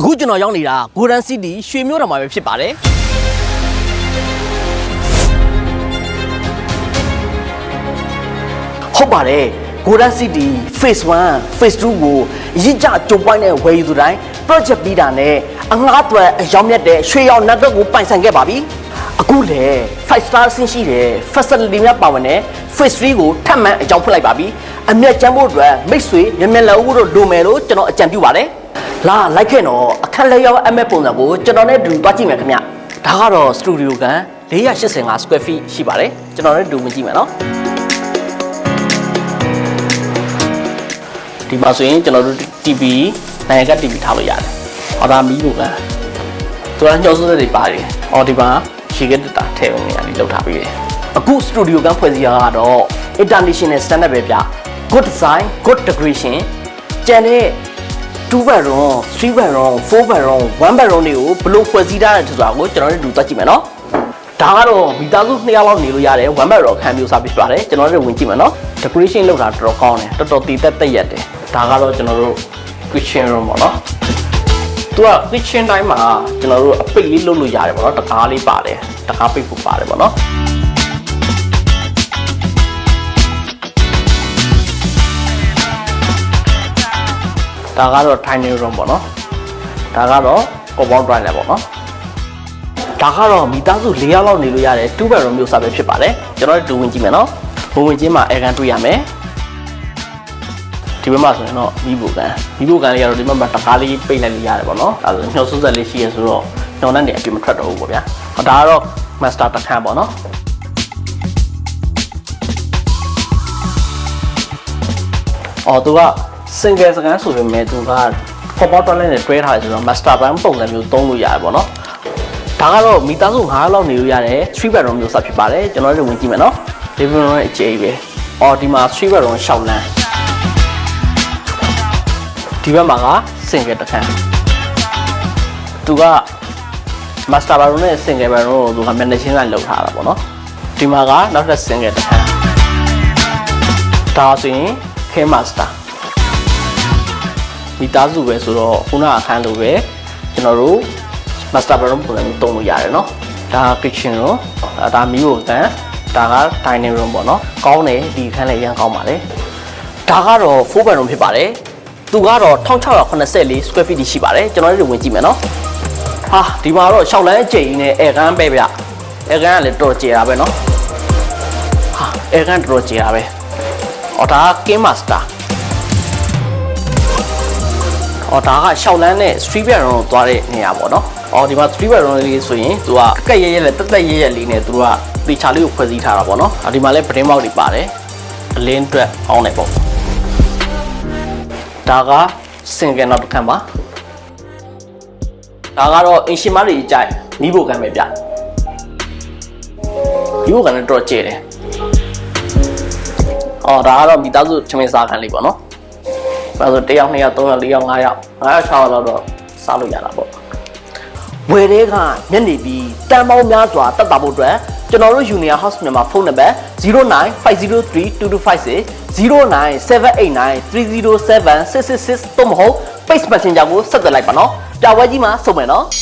အခုကျွန်တော်ရောက်နေတာ Golden City ရွှေမြို့တော်မှာပဲဖြစ်ပါတယ်ဟုတ်ပါတယ် Golden City Phase 1 Phase 2ကိုရစ်ကြကြုံပိုင်းနဲ့ဝယ်ယူသူတိုင်း project ပြီးတာနဲ့အငှားသွဲအရောက်မြတ်တဲ့ရွှေရောင်နတ်တော့ကိုပိုင်ဆိုင်ခဲ့ပါပြီအခုလေ5 star ဆင်းရှိတဲ့ facility များပါဝင်တဲ့ Phase 3ကိုထပ်မံအကြောင်းဖွင့်လိုက်ပါပြီအမျက်ကျန်းဖို့အတွက်မိတ်ဆွေမျက်လက်ဦးတို့လိုမယ်လို့ကျွန်တော်အကြံပြုပါတယ်လာလိုက်ခဲ့တော့အခက်လက်ရောက်အမဲ့ပုံစံကိုကျွန်တော်နဲ့တူတွားကြည့်မယ်ခင်ဗျဒါကတော့ studio ကန်485 square feet ရှိပါတယ်ကျွန်တော်နဲ့တူမကြည့်မယ်နော်ဒီမှာဆိုရင်ကျွန်တော်တို့ TV နိုင်ငံက TV ထားလို့ရတယ်ဟောဒါမီးလို့လားသူကညှော်စိုးတွေပါတယ်ဟောဒီမှာရှီကတက်တာထည့်ဝင်နေရတယ်လောက်ထားပြီးတယ်အခု studio ကန်ဖွဲ့စည်းရတာတော့ international standard ပဲဗျ good design good decoration ကျန်တဲ့2 bedroom 3 bedroom 4 bedroom 1 bedroom တွေကိုဘယ်လိုဖွဲ့စည်းထားတယ်ဆိုတာကိုကျွန်တော်တို့တွေ့ကြည့်မယ်နော်ဒါကတော့မိသားစု2ယောက်လောက်နေလို့ရတယ်1 bedroom ခန်းမျိုးစားဖြစ်ပါတယ်ကျွန်တော်တို့ဝင်ကြည့်မယ်နော် decoration လုပ်တာတော်တော်ကောင်းတယ်တော်တော်တည်တက်ရက်တယ်ဒါကတော့ကျွန်တော်တို့ kitchen room ပေါ့နော်သူက kitchen တိုင်းမှာကျွန်တော်တို့အပိတ်လေးလုပ်လို့ရတယ်ပေါ့နော်တကားလေးပါတယ်တကားပိတ်ဖို့ပါတယ်ပေါ့နော်ဒါကတော့ dining room ပေါ့နော်ဒါကတော့ compound toilet ပေါ့နော်ဒါကတော့မိသားစု4ယောက်လောက်နေလို့ရတယ်2 bedroom မျိုးစားပဲဖြစ်ပါတယ်ကျွန်တော်တို့ဝင်ကြည့်မယ်နော်ဝင်ချင်းမှာ air gun တွေ့ရမယ်ဒီဘက်မှာဆိုရင်တော့မီးဘူကန်လေးကတော့ဒီဘက်မှာတကားလေးပိတ်လိုက်လို့ရတယ်ပေါ့နော်ဒါဆိုညှော်စွန်းဆက်လေးရှိရဆိုတော့ညှော်နှံ့နေအပြင်မထွက်တော့ဘူးပေါ့ဗျာဒါကတော့ master တစ်ခန်းပေါ့နော်သူက single စကန်ဆိုပေမဲ့သူက compound toilet နဲ့တွဲထားတယ်ဆိုတော့ master plan ပုံစံမျိုးသုံးလို့ရတယ်ပေါ့နော်ဒါကတော့မိသားစု9ယောက်လောက်နေလို့ရတယ်3 bedroom မျိုးစဖြစ်ပါတယ်ကျွန်တော်တို့ဝင်ကြည့်မယ်နော် living room ရဲ့အကျယ်ပဲဒီမှာ3 bedroom ရှောက်လန်းဒီဘက်မှာက single တစ်ခန်းသူက master bedroom နဲ့ single bedroom ကိုသူက management line လုပ်ထားတာပေါ့နော်ဒီမှာကနောက်ထပ် single တစ်ခန်းဒါဆိုရင် K master မိသားစုပဲဆိုတော့ခုနအခန်းလိုပဲကျွန်တော်တို့ master bedroom ပုံစံမျိုးသုံးလို့ရတယ်နော်ဒါ kitchen room ဒါမီးကိုတန်းဒါက dining room ပေါ့နော်ကောင်းတယ်ဒီအခန်းလည်းအရင်ကောင်းပါတယ်ဒါကတော့ 4 bedroom ဖြစ်ပါတယ်သူကတော့1684 square feet ရှိပါတယ်ကျွန်တော်တို့ဝင်ကြည့်မယ်နော်ဟာဒီမှာတော့6လမ်းအကျယ်ကြီးနဲ့ air gun ပဲဗျ air gun ကလည်းတော်ကျယ်တာပဲနော်ဟာ air gun တော်ကျယ်တာပဲဒါက King Masterဒါက6လမ်းနဲ့ street bedroom ကိုသွားတဲ့နေရာပေါ့နော်ဒီမှာ street bedroom လေးဆိုရင်သူကကက်ရဲနဲ့တက်ရဲလေးနဲ့သူကတေချာလေးကိုဖွဲ့စည်းထားတာပေါ့နော်ဒီမှာလည်းပတင်းပေါက်တွေပါတယ်အလင်းအတွက်အောင်းနေပေါ့ဒါက single နောက်တစ်ခန်းပါဒါကတော့အင်ရှင်မတွေကြိုက်မိဖို့ကံပဲဗျမိဖို့ကံလည်းတော့ကျဲတယ်ဒါကတော့မိသားစုချမင်းစားခန်းလေးပေါ့နော်ဒါဆို1ယောက်2ယောက်3ယောက်4ယောက်5ယောက်6ယောက်လောက်တော့စားလို့ရတာပေါ့ဝယ်တဲ့ကညနေပြီးတန်ပေါင်းများစွာတက်တာဖို့အတွက်ကျွန်တော်တို့ Union House မြန်မာဖုန်းနံပါတ်0950322560 0978930766 သို့မဟုတ် Page Messenger ကိုဆက်သွယ်လိုက်ပါနော်။ပြပွဲကြီးမှာစုံမယ်နော်။